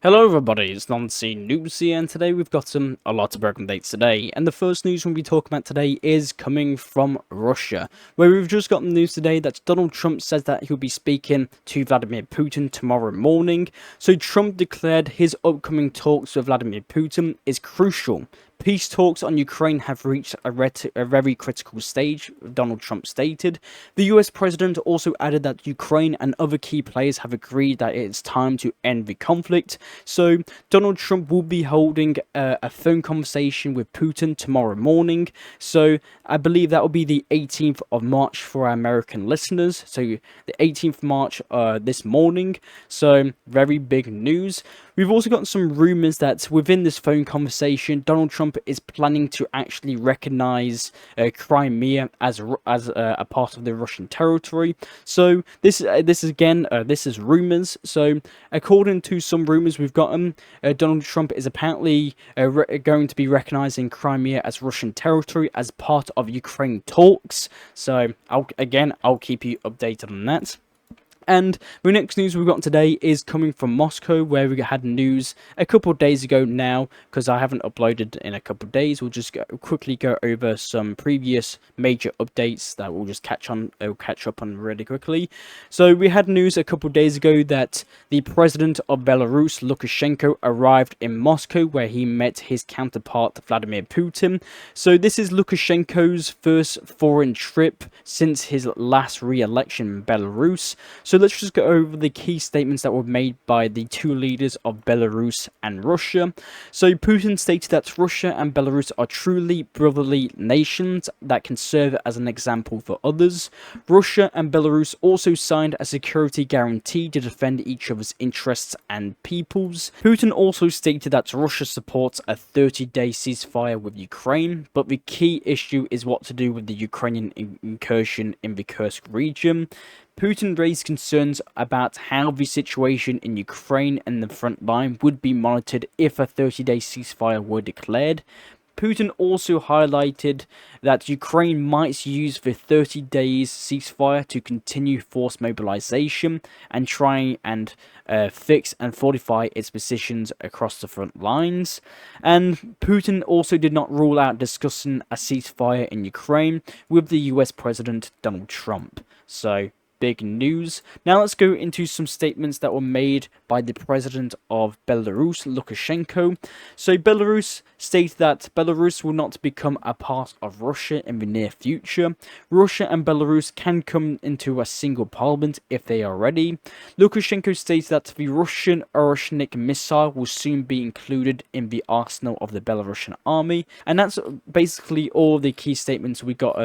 Hello everybody, it's Nancy News here, and today we've got a lot of broken dates today. And the first news we'll be talking about today is coming from Russia, where we've just gotten news today that Donald Trump says that he'll be speaking to Vladimir Putin tomorrow morning. So Trump declared his upcoming talks with Vladimir Putin is crucial. Peace talks on Ukraine have reached a very critical stage, Donald Trump stated. The US president also added that Ukraine and other key players have agreed that it's time to end the conflict. So Donald Trump will be holding a phone conversation with Putin tomorrow morning. So I believe that will be the 18th of March for our American listeners. So the 18th of March this morning. So very big news. We've also got some rumors that within this phone conversation, Donald Trump is planning to actually recognize Crimea as a part of the Russian territory. So this is rumors. So according to some rumors we've gotten, Donald Trump is apparently going to be recognizing Crimea as Russian territory as part of Ukraine talks. So I'll keep you updated on that. And the next news we've got today is coming from Moscow, where we had news a couple of days ago now, because I haven't uploaded in a couple of days. We'll just quickly go over some previous major updates that we'll just catch up on really quickly. So we had news a couple of days ago that the president of Belarus, Lukashenko, arrived in Moscow, where he met his counterpart, Vladimir Putin. So this is Lukashenko's first foreign trip since his last re-election in Belarus. So let's just go over the key statements that were made by the two leaders of Belarus and Russia. So Putin stated that Russia and Belarus are truly brotherly nations that can serve as an example for others. Russia and Belarus also signed a security guarantee to defend each other's interests and peoples. Putin also stated that Russia supports a 30-day ceasefire with Ukraine, but the key issue is what to do with the Ukrainian incursion in the Kursk region. Putin raised concerns about how the situation in Ukraine and the front line would be monitored if a 30-day ceasefire were declared. Putin also highlighted that Ukraine might use the 30 days ceasefire to continue forced mobilization and try and fix and fortify its positions across the front lines. And Putin also did not rule out discussing a ceasefire in Ukraine with the US President Donald Trump. So big news. Now let's go into some statements that were made by the president of Belarus, Lukashenko. So Belarus stated that Belarus will not become a part of Russia in the near future. Russia and Belarus can come into a single parliament if they are ready. Lukashenko states that the Russian Oryshnik missile will soon be included in the arsenal of the Belarusian army, and that's basically all the key statements we got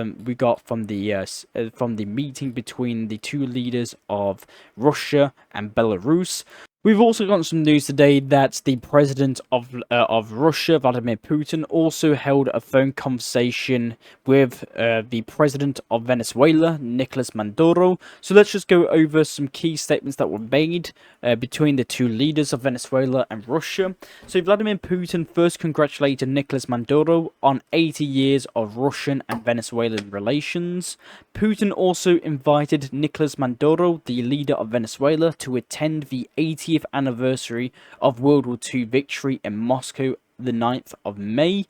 from the meeting between the two leaders of Russia and Belarus. We've also got some news today that the president of Russia, Vladimir Putin, also held a phone conversation with the president of Venezuela, Nicolas Maduro. So let's just go over some key statements that were made between the two leaders of Venezuela and Russia. So Vladimir Putin first congratulated Nicolas Maduro on 80 years of Russian and Venezuelan relations. Putin also invited Nicolas Maduro, the leader of Venezuela, to attend the 80th anniversary of World War II victory in Moscow the 9th of May,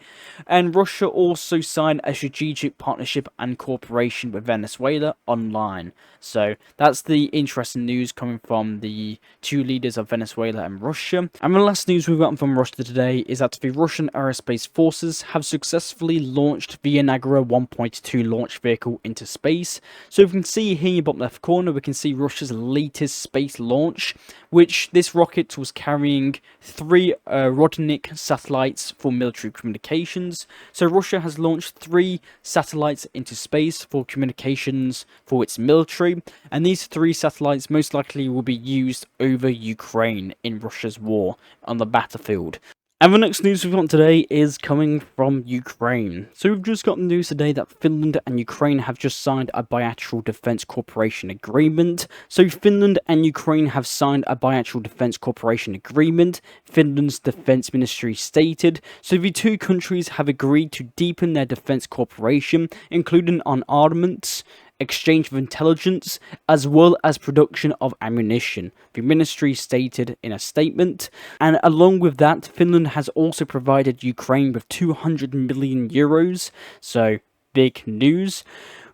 and Russia also signed a strategic partnership and cooperation with Venezuela online. So that's the interesting news coming from the two leaders of Venezuela and Russia. And the last news we've gotten from Russia today is that the Russian aerospace forces have successfully launched the Enagara 1.2 launch vehicle into space. So we can see here in the bottom left corner, we can see Russia's latest space launch, which this rocket was carrying 3 Rodnik satellites for military communications. So Russia has launched 3 satellites into space for communications for its military, and these 3 satellites most likely will be used over Ukraine in Russia's war on the battlefield. And the next news we've got today is coming from Ukraine. So we've just got news today that Finland and Ukraine have just signed a bilateral defense cooperation agreement. So Finland and Ukraine have signed a bilateral defense cooperation agreement, Finland's defense ministry stated. So the two countries have agreed to deepen their defense cooperation, including on armaments, exchange of intelligence, as well as production of ammunition, the ministry stated in a statement. And along with that, Finland has also provided Ukraine with 200 million euros, so big news.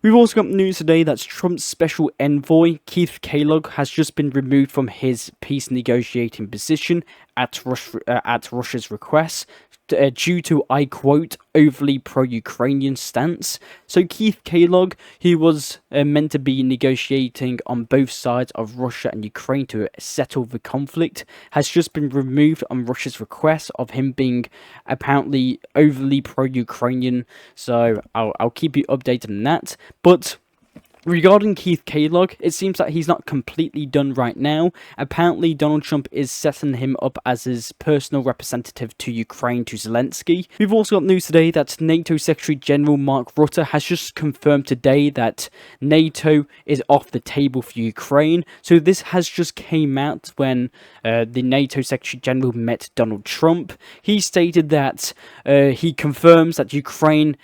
We've also got news today that Trump's special envoy, Keith Kellogg, has just been removed from his peace negotiating position at Russia's request, due to, I quote, overly pro-Ukrainian stance. So Keith Kellogg, who was meant to be negotiating on both sides of Russia and Ukraine to settle the conflict, has just been removed on Russia's request of him being apparently overly pro-Ukrainian. So I'll keep you updated on that. But regarding Keith Kellogg, it seems that he's not completely done right now. Apparently, Donald Trump is setting him up as his personal representative to Ukraine, to Zelensky. We've also got news today that NATO Secretary General Mark Rutte has just confirmed today that NATO is off the table for Ukraine. So this has just came out when the NATO Secretary General met Donald Trump. He stated that he confirms that Ukraine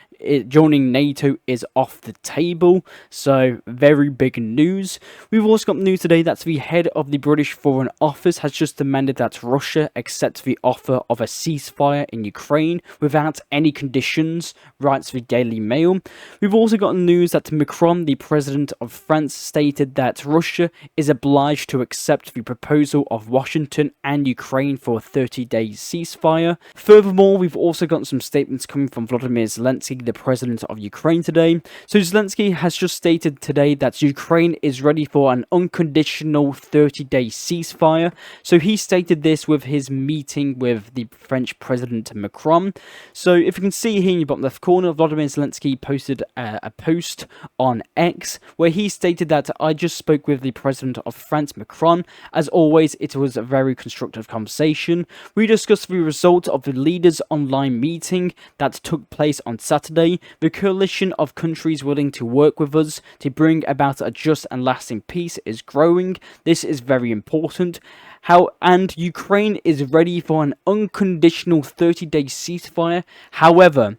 joining NATO is off the table, so very big news. We've also got news today that the head of the British Foreign Office has just demanded that Russia accept the offer of a ceasefire in Ukraine without any conditions, writes the Daily Mail. We've also got news that Macron, the president of France, stated that Russia is obliged to accept the proposal of Washington and Ukraine for a 30-day ceasefire. Furthermore, we've also got some statements coming from Volodymyr Zelensky, the president of Ukraine, today. So Zelensky has just stated today that Ukraine is ready for an unconditional 30-day ceasefire. So he stated this with his meeting with the French President Macron. So if you can see here in your bottom left corner, Volodymyr Zelensky posted a post on X where he stated that I just spoke with the President of France, Macron. As always, it was a very constructive conversation. We discussed the result of the leaders' online meeting that took place on Saturday. The coalition of countries willing to work with us to bring about a just and lasting peace is growing. This is very important. And Ukraine is ready for an unconditional 30-day ceasefire. However,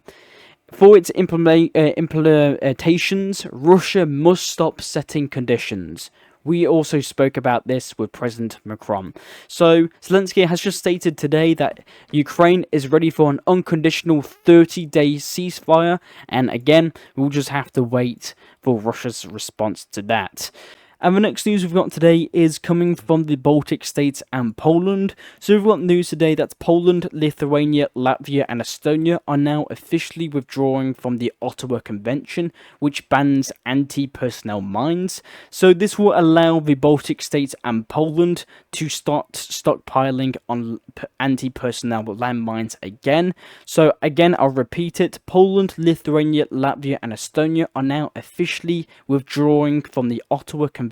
for its implementations, Russia must stop setting conditions. We also spoke about this with President Macron. So Zelensky has just stated today that Ukraine is ready for an unconditional 30-day ceasefire. And again, we'll just have to wait for Russia's response to that. And the next news we've got today is coming from the Baltic states and Poland. So we've got news today that Poland, Lithuania, Latvia and Estonia are now officially withdrawing from the Ottawa Convention, which bans anti-personnel mines. So this will allow the Baltic states and Poland to start stockpiling on anti-personnel landmines again. So again, I'll repeat it. Poland, Lithuania, Latvia and Estonia are now officially withdrawing from the Ottawa Convention,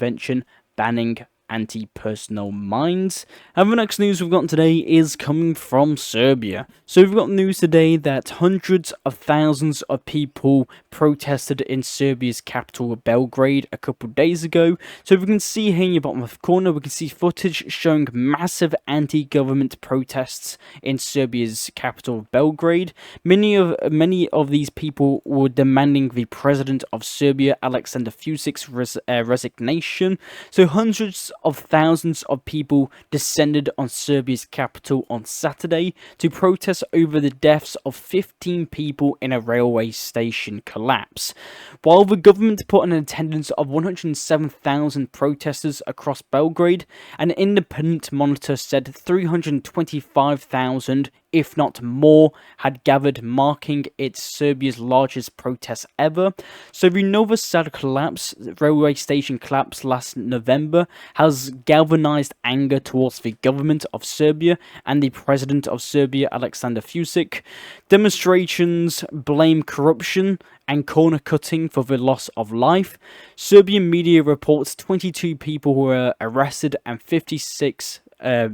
banning anti-personnel mines. And the next news we've got today is coming from Serbia. So we've got news today that hundreds of thousands of people protested in Serbia's capital Belgrade a couple of days ago. So we can see here in your bottom left corner, we can see footage showing massive anti-government protests in Serbia's capital Belgrade. Many of these people were demanding the president of Serbia, Aleksandar Vucic's resignation. So hundreds of thousands of people descended on Serbia's capital on Saturday to protest over the deaths of 15 people in a railway station collapse. While the government put an attendance of 107,000 protesters across Belgrade, an independent monitor said 325,000, if not more, had gathered, marking it Serbia's largest protest ever. So the Novi Sad collapse, railway station collapse last November, has galvanized anger towards the government of Serbia and the president of Serbia, Aleksandar Vucic. Demonstrations blame corruption and corner cutting for the loss of life. Serbian media reports 22 people were arrested and 56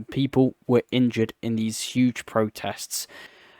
people were injured in these huge protests.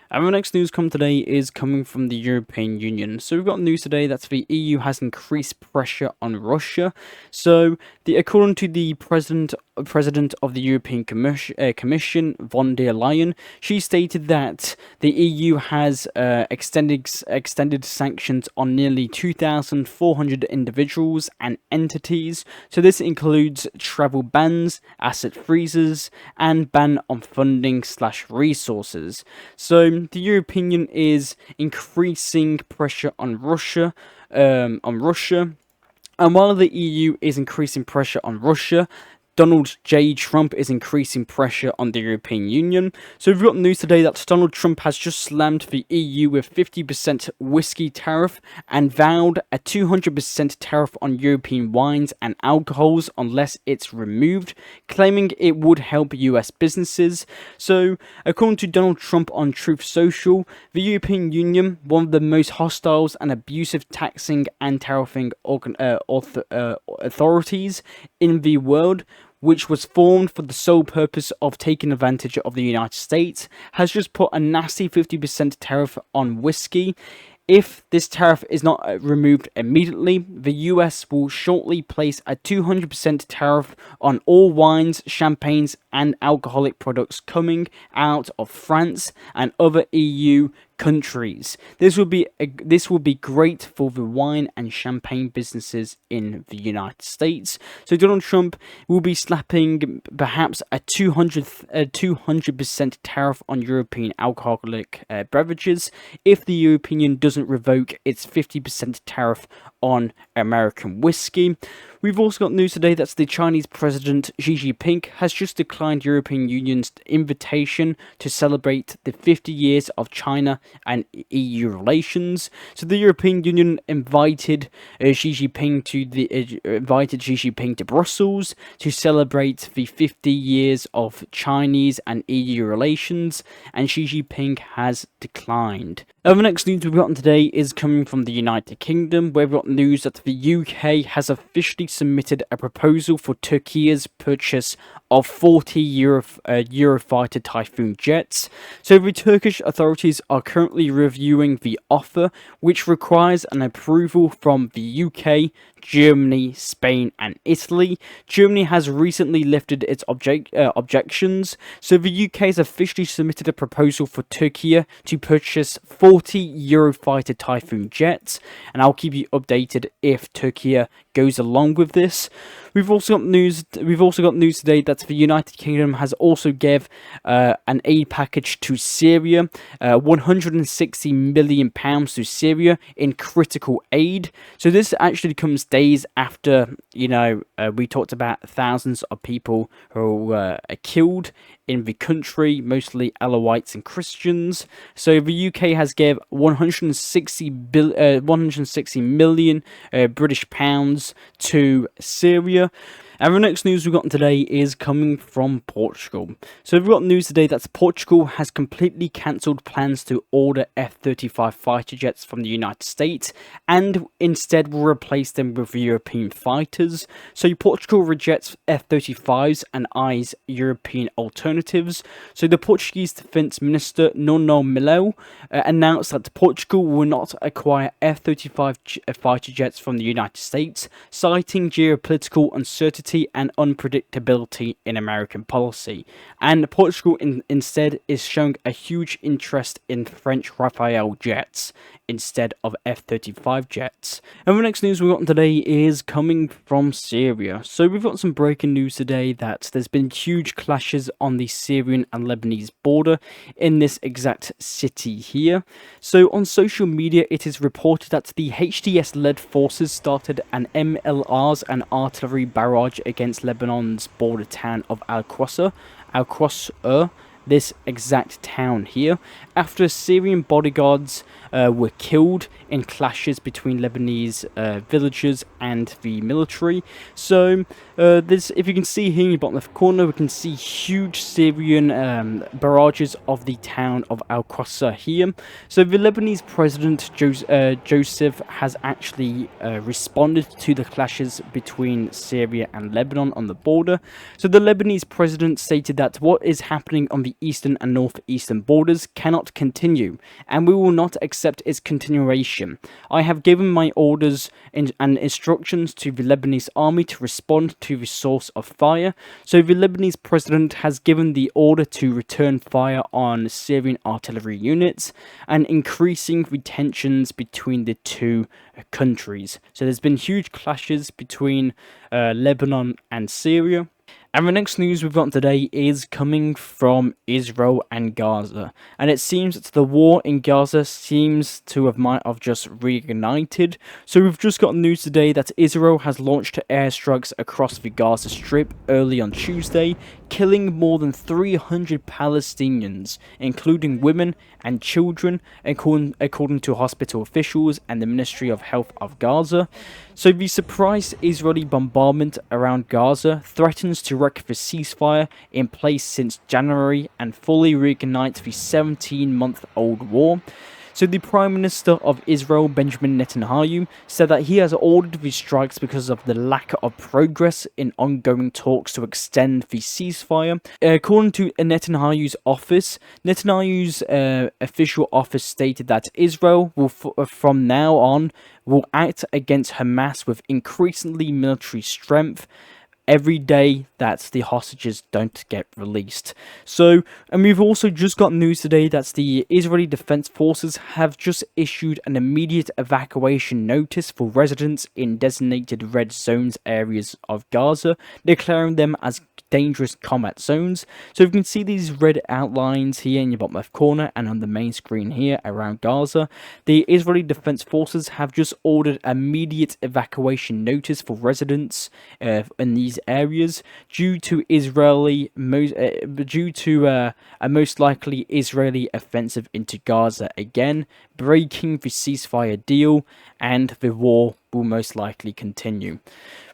And the next news today is coming from the European Union. So we've got news today that the EU has increased pressure on Russia. So according to the president President of the European Commission, von der Leyen, she stated that the EU has extended sanctions on nearly 2,400 individuals and entities. So this includes travel bans, asset freezes, and ban on funding/resources. So the European Union is increasing pressure on Russia. And while the EU is increasing pressure on Russia, Donald J. Trump is increasing pressure on the European Union. So we've got news today that Donald Trump has just slammed the EU with 50% whiskey tariff and vowed a 200% tariff on European wines and alcohols unless it's removed, claiming it would help US businesses. So according to Donald Trump on Truth Social, the European Union, one of the most hostile and abusive taxing and tariffing authorities in the world, which was formed for the sole purpose of taking advantage of the United States, has just put a nasty 50% tariff on whiskey. If this tariff is not removed immediately, the US will shortly place a 200% tariff on all wines, champagnes, and alcoholic products coming out of France and other EU countries. This will be great for the wine and champagne businesses in the United States. So Donald Trump will be slapping perhaps a 200% tariff on European alcoholic beverages if the European Union doesn't revoke its 50% tariff on American whiskey. We've also got news today that the Chinese President Xi Jinping has just declined European Union's invitation to celebrate the 50 years of China and EU relations. So the European Union invited Xi Jinping to Brussels to celebrate the 50 years of Chinese and EU relations, and Xi Jinping has declined. Now, the next news we've gotten today is coming from the United Kingdom, where we've got news that the UK has officially submitted a proposal for Turkey's purchase of 40 Eurofighter Typhoon jets. So the Turkish authorities are currently reviewing the offer, which requires an approval from the UK, Germany, Spain, and Italy. Germany has recently lifted its objections, so the UK has officially submitted a proposal for Turkey to purchase 40 Eurofighter Typhoon jets, and I'll keep you updated if Turkey goes along with this. We've also got news today that the United Kingdom has also gave an aid package to Syria, £160 million to Syria in critical aid. So this actually comes days after, we talked about thousands of people who were killed in the country, mostly Alawites and Christians. So the UK has gave 160 million British pounds to Syria. And the next news we've got today is coming from Portugal. So we've got news today that Portugal has completely cancelled plans to order F-35 fighter jets from the United States and instead will replace them with European fighters. So Portugal rejects F-35s and eyes European alternatives. So the Portuguese Defence Minister Nuno Melo announced that Portugal will not acquire F-35 fighter jets from the United States, citing geopolitical uncertainty and unpredictability in American policy. And Portugal instead is showing a huge interest in French Rafale jets instead of F-35 jets. And the next news we've got today is coming from Syria. So we've got some breaking news today that there's been huge clashes on the Syrian and Lebanese border in this exact city here. So on social media, it is reported that the HTS-led forces started an MLRs and artillery barrage against Lebanon's border town of Al-Qasr, this exact town here, after Syrian bodyguards were killed in clashes between Lebanese villagers and the military. So this, if you can see here in the bottom left corner, we can see huge Syrian barrages of the town of Al-Qasr here. So the Lebanese president Joseph has actually responded to the clashes between Syria and Lebanon on the border. So the Lebanese president stated that what is happening on the eastern and northeastern borders cannot continue, and we will not accept its continuation. I have given my orders and instructions to the Lebanese army to respond to the source of fire. So the Lebanese president has given the order to return fire on Syrian artillery units and increasing the tensions between the two countries. So there's been huge clashes between Lebanon and Syria. And the next news we've got today is coming from Israel and Gaza. And it seems that the war in Gaza seems to have just reignited. So we've just got news today that Israel has launched airstrikes across the Gaza Strip early on Tuesday, killing more than 300 Palestinians, including women and children, according to hospital officials and the Ministry of Health of Gaza. So the surprise Israeli bombardment around Gaza threatens to wreck the ceasefire in place since January and fully reignite the 17-month-old war. So the Prime Minister of Israel, Benjamin Netanyahu, said that he has ordered these strikes because of the lack of progress in ongoing talks to extend the ceasefire. According to Netanyahu's office, Netanyahu's official office stated that Israel will, from now on, will act against Hamas with increasingly military strength every day that the hostages don't get released. So, and we've also just got news today that the Israeli Defense Forces have just issued an immediate evacuation notice for residents in designated red zones areas of Gaza, declaring them as dangerous combat zones. So you can see these red outlines here in your bottom left corner and on the main screen here around Gaza. The Israeli Defense Forces have just ordered immediate evacuation notice for residents in these areas due to a most likely Israeli offensive into Gaza again, breaking the ceasefire deal, and the war will most likely continue.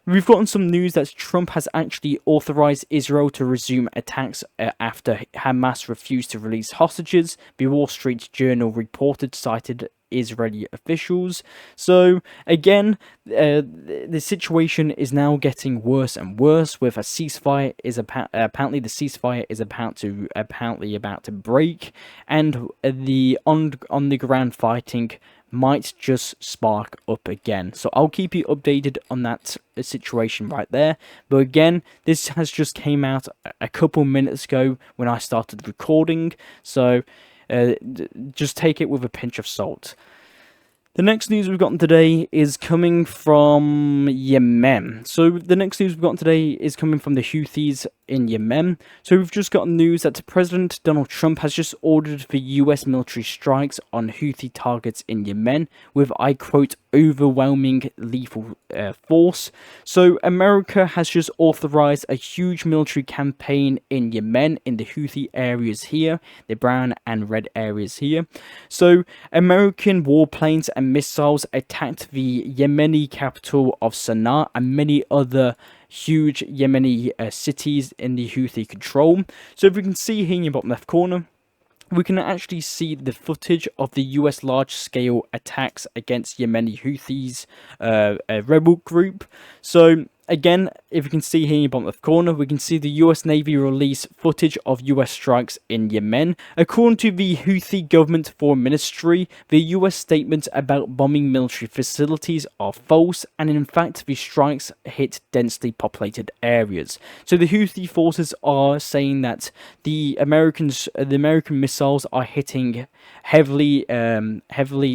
We've gotten some news that Trump has actually authorized Israel to resume attacks after Hamas refused to release hostages, the Wall Street Journal reported, cited Israeli officials. So again, the situation is now getting worse and worse. With a ceasefire apparently the ceasefire is about to break, and the on the ground fighting might just spark up again. So I'll keep you updated on that situation right there. But again, this has just came out a couple minutes ago when I started recording, so just take it with a pinch of salt. The next news we've gotten today is coming from Yemen. So the next news we've gotten today is coming from the Houthis in Yemen. So we've just gotten news that President Donald Trump has just ordered the US military strikes on Houthi targets in Yemen with, I quote, overwhelming lethal force. So America has just authorized a huge military campaign in Yemen in the Houthi areas here, the brown and red areas here. So American warplanes and missiles attacked the Yemeni capital of Sana'a and many other huge Yemeni cities in the Houthi control. So if we can see here in your bottom left corner, we can actually see the footage of the US large-scale attacks against Yemeni Houthis, a rebel group. So again, if you can see here in the bottom left corner, we can see the US Navy release footage of US strikes in Yemen. According to the Houthi government foreign ministry, the US statements about bombing military facilities are false, and in fact the strikes hit densely populated areas. So the Houthi forces are saying that the American missiles are hitting heavily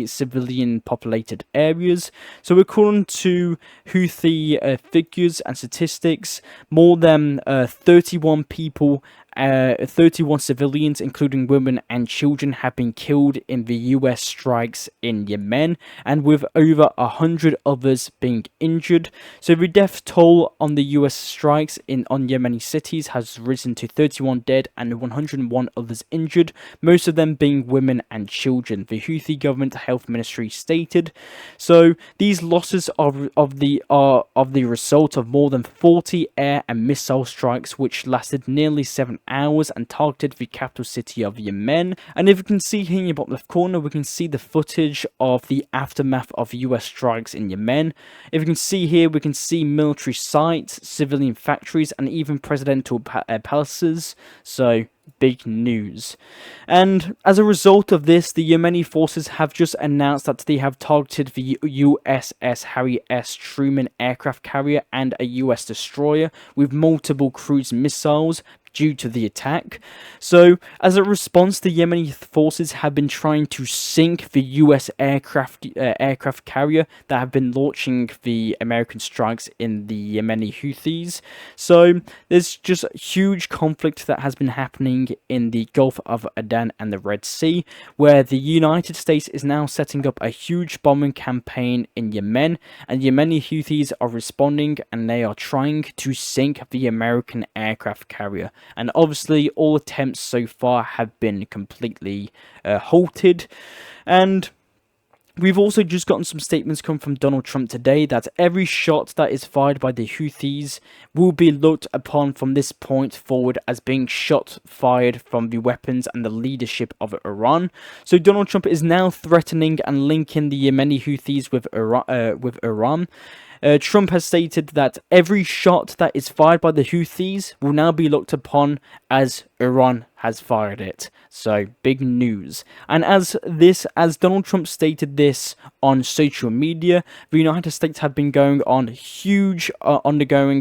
civilian populated areas. So according to Houthi figures and statistics, more than 31 people, 31 civilians, including women and children, have been killed in the US strikes in Yemen, and with over 100 others being injured. So the death toll on the US strikes on Yemeni cities has risen to 31 dead and 101 others injured, most of them being women and children, the Houthi government health ministry stated. So these losses are the result of more than 40 air and missile strikes which lasted nearly 7 hours and targeted the capital city of Yemen. And if you can see here in your bottom left corner, we can see the footage of the aftermath of US strikes in Yemen. If you can see here, we can see military sites, civilian factories, and even presidential palaces. So big news. And as a result of this, the Yemeni forces have just announced that they have targeted the USS Harry S. Truman aircraft carrier and a US destroyer with multiple cruise missiles due to the attack. So, as a response, the Yemeni forces have been trying to sink the US aircraft carrier that have been launching the American strikes in the Yemeni Houthis. So, there's just a huge conflict that has been happening in the Gulf of Aden and the Red Sea, where the United States is now setting up a huge bombing campaign in Yemen, and Yemeni Houthis are responding, and they are trying to sink the American aircraft carrier. And obviously, all attempts so far have been completely halted. And we've also just gotten some statements come from Donald Trump today that every shot that is fired by the Houthis will be looked upon from this point forward as being shot fired from the weapons and the leadership of Iran. So Donald Trump is now threatening and linking the Yemeni Houthis with Iran. Trump has stated that every shot that is fired by the Houthis will now be looked upon as Iran has fired it. So, big news. And as Donald Trump stated this on social media, the United States have been undergoing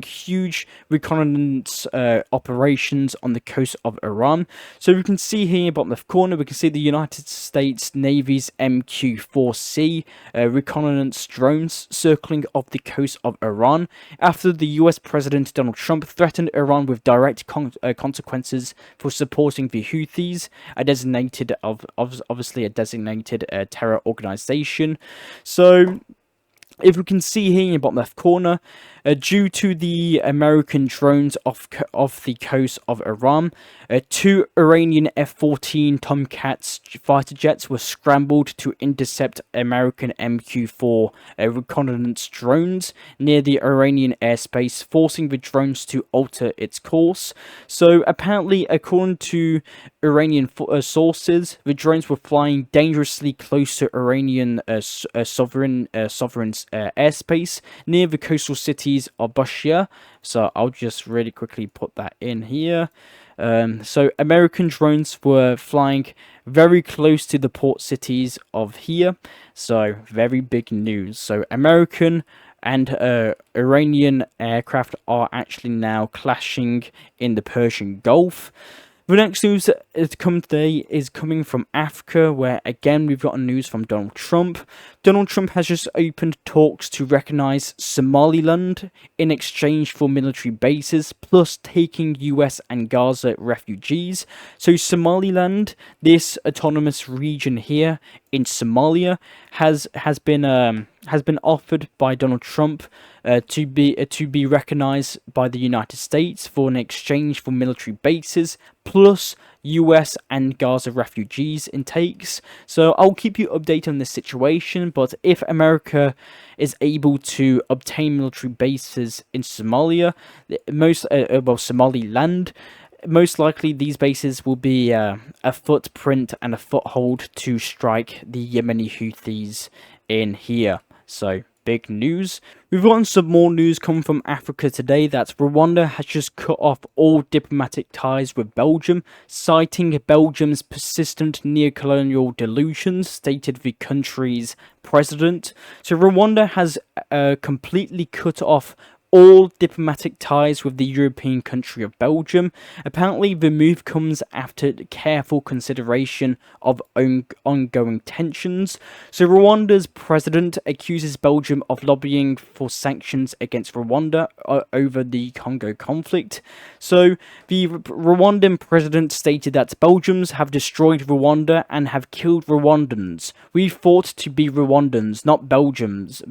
huge reconnaissance operations on the coast of Iran. So we can see here in the bottom left corner, we can see the United States Navy's MQ-4C reconnaissance drones circling off the coast of Iran after the US President Donald Trump threatened Iran with direct consequences for supporting the Houthis, obviously a designated terror organization. So, if we can see here in the bottom left corner, due to the American drones off the coast of Iran, 2 Iranian F-14 Tomcats fighter jets were scrambled to intercept American MQ-4 reconnaissance drones near the Iranian airspace, forcing the drones to alter its course. So apparently, according to Iranian sources, the drones were flying dangerously close to Iranian sovereign airspace near the coastal cities of Bushehr. So I'll just really quickly put that in here. So American drones were flying very close to the port cities of here. So very big news. So American and Iranian aircraft are actually now clashing in the Persian Gulf. The next news that is come today is coming from Africa, where again we've got news from Donald Trump. Donald Trump has just opened talks to recognise Somaliland in exchange for military bases, plus taking US and Gaza refugees. So Somaliland, this autonomous region here in Somalia, has been offered by Donald Trump to be recognised by the United States for an exchange for military bases, plus US and Gaza refugees intakes. So I'll keep you updated on this situation, but if America is able to obtain military bases in Somalia, Somaliland, most likely these bases will be a footprint and a foothold to strike the Yemeni Houthis in here. So big news. We've gotten some more news coming from Africa today that Rwanda has just cut off all diplomatic ties with Belgium, citing Belgium's persistent neo-colonial delusions, stated the country's president. So Rwanda has completely cut off all diplomatic ties with the European country of Belgium. Apparently, the move comes after careful consideration of ongoing tensions. So Rwanda's president accuses Belgium of lobbying for sanctions against Rwanda over the Congo conflict. So the Rwandan president stated that Belgians have destroyed Rwanda and have killed Rwandans. We fought to be Rwandans, not Belgians.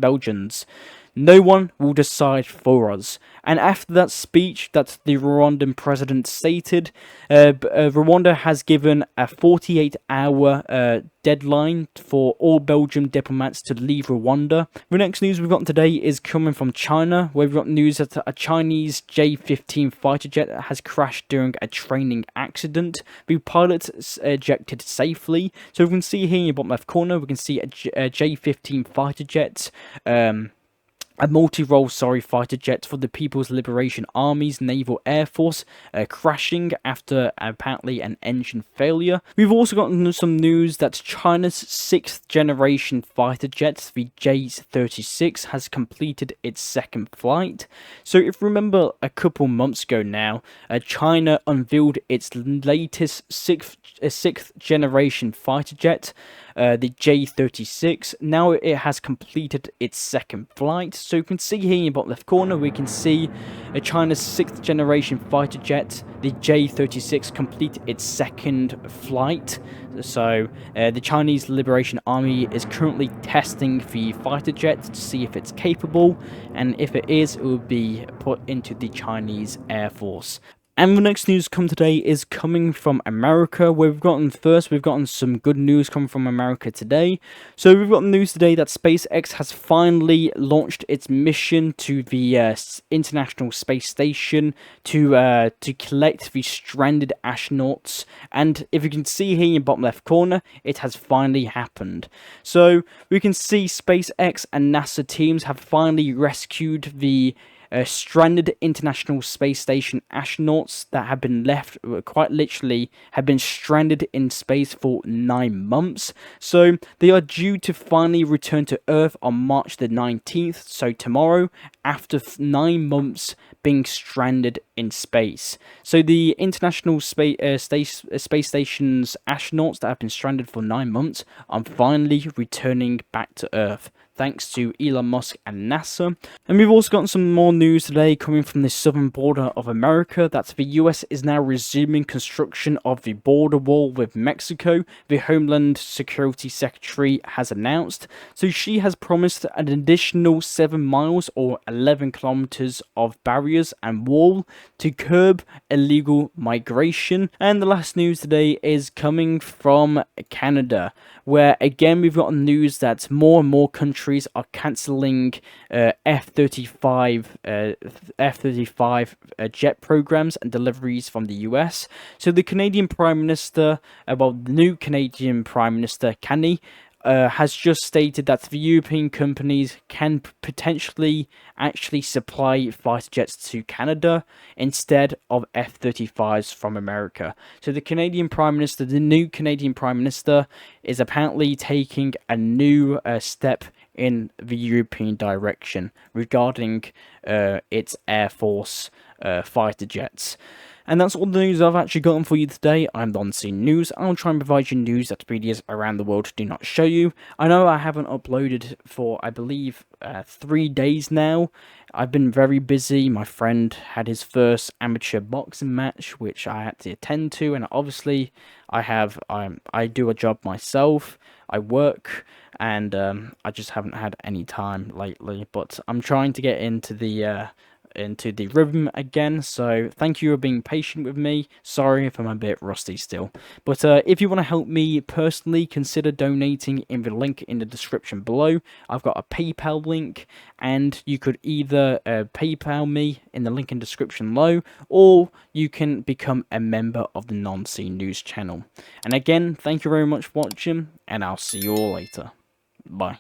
No one will decide for us. And after that speech that the Rwandan president stated, Rwanda has given a 48-hour deadline for all Belgian diplomats to leave Rwanda. The next news we've got today is coming from China, where we've got news that a Chinese J-15 fighter jet has crashed during a training accident. The pilot ejected safely. So we can see here in the bottom left corner, we can see a J-15 fighter jet a multi-role fighter jet for the People's Liberation Army's Naval Air Force crashing after apparently an engine failure. We've also gotten some news that China's 6th generation fighter jet, the J-36, has completed its second flight. So if you remember a couple months ago now, China unveiled its latest 6th generation fighter jet, the J-36. Now it has completed its second flight. So you can see here in the bottom left corner, we can see China's 6th generation fighter jet, the J-36, complete its second flight. So the Chinese Liberation Army is currently testing the fighter jet to see if it's capable, and if it is, it will be put into the Chinese Air Force. And the next news come today is coming from America, where we've gotten some good news coming from America today. So we've got news today that SpaceX has finally launched its mission to the International Space Station to collect the stranded astronauts. And if you can see here in the bottom left corner, it has finally happened. So we can see SpaceX and NASA teams have finally rescued the stranded International Space Station astronauts that have been left, quite literally, have been stranded in space for 9 months. So they are due to finally return to Earth on March the 19th, so tomorrow, after 9 months being stranded in space. So the International Space Station's astronauts that have been stranded for 9 months are finally returning back to Earth, thanks to Elon Musk and NASA. And we've also gotten some more news today coming from the southern border of America, that the US is now resuming construction of the border wall with Mexico, the Homeland Security Secretary has announced. So she has promised an additional 7 miles or 11 kilometers of barriers and wall to curb illegal migration. And the last news today is coming from Canada, where again we've got news that more and more countries are cancelling F-35 jet programs and deliveries from the US. So the Canadian Prime Minister, the new Canadian Prime Minister, Canny, has just stated that the European companies can potentially actually supply fighter jets to Canada instead of F-35s from America. So the Canadian Prime Minister, the new Canadian Prime Minister, is apparently taking a new step in the European direction regarding its Air Force fighter jets. And that's all the news I've actually gotten for you today. I'm the Unseen News. I'll try and provide you news that medias around the world do not show you. I know I haven't uploaded for, I believe, 3 days now. I've been very busy. My friend had his first amateur boxing match, which I had to attend to. And obviously, I do a job myself. I work, and I just haven't had any time lately. But I'm trying to get into the rhythm again, so thank you for being patient with me. Sorry if I'm a bit rusty still, but if you want to help me personally, consider donating in the link in the description below. I've got a PayPal link, and you could either PayPal me in the link in the description below, or you can become a member of the Non-Seen News channel. And again, thank you very much for watching, and I'll see you all later. Bye.